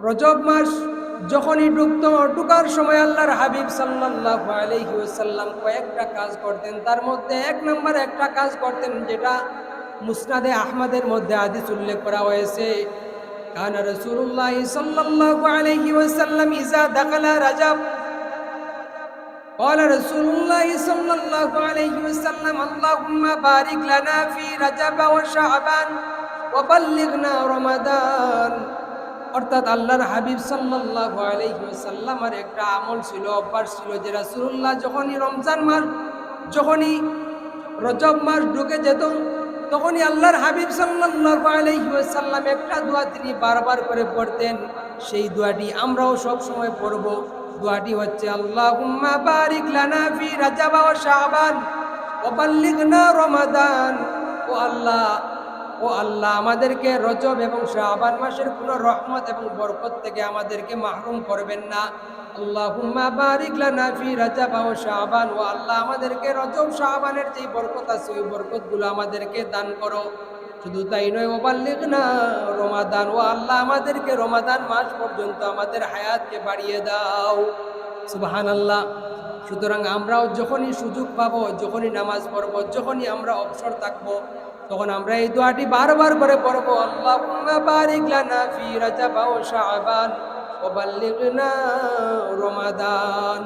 রজব মাস যখনই ঢুকতো, ঢুকার সময় আল্লাহর হাবিব সাল্লাল্লাহু আলাইহি ওয়াসাল্লাম কয়েকটা কাজ করতেন। তার মধ্যে এক নম্বর একটা কাজ করতেন, যেটা মুসনাদে আহমদের মধ্যে হাদিস উল্লেখ করা হয়েছে। কানা রাসূলুল্লাহ সাল্লাল্লাহু আলাইহি ওয়াসাল্লাম ইযা দাখালা রাজব قال رسول الله صلى الله عليه وسلم اللهم بارك لنا في رجب وشعبان وبلغنا رمضان। অর্থাৎ আল্লাহর হাবিব সাল্লাল্লাহু আলাইহি ওয়াসাল্লামের একটা আমল ছিল, অভ্যাস ছিল, যে রাসূলুল্লাহ যখনই রমজান মাস, যখনই রজব মাস ঢুকে যেত, তখনই আল্লাহর হাবিব সাল্লাল্লাহু আলাইহি ওয়াসাল্লাম একটা দোয়া তিনি বারবার করে পড়তেন। সেই দোয়াটি আমরাও সব সময় পড়ব। দোয়াটি হচ্ছে আল্লাহুম্মা বারিক লানা ফি রাজাব ওয়া শাবান ওয়া বাল্লিগনা রমাদান। ও আল্লাহ, ও আল্লাহ, আমাদেরকে রজব এবং শাবান মাসের কোনো রহমত এবং বরকত থেকে আমাদেরকে মাহরুম করবেন না। আল্লাহুম্মা বারিক লানা ফি রাজাব ওয়া শাবান। ও আল্লাহ, আমাদেরকে রজব শাবানের যে বরকত আছে ওই বরকতগুলো আমাদেরকে দান করো। শুধু তাই নয়, ও বাল্লিগনা রমাদান। ও আল্লাহ, আমাদেরকে রমাদান মাস পর্যন্ত আমাদের হায়াতকে বাড়িয়ে দাও। সুবহানাল্লাহ। সুতরাং আমরাও যখনই সুযোগ পাবো, যখনই নামাজ পড়বো, যখনই আমরা অবসর থাকবো, তখন আমরা এই দোয়াটি বারবার করে পড়বো, আল্লাহুম্মা বারিক লানা ফি রাজাব ওয়া শাবান ওয়া বাল্লিগনা রমাদান।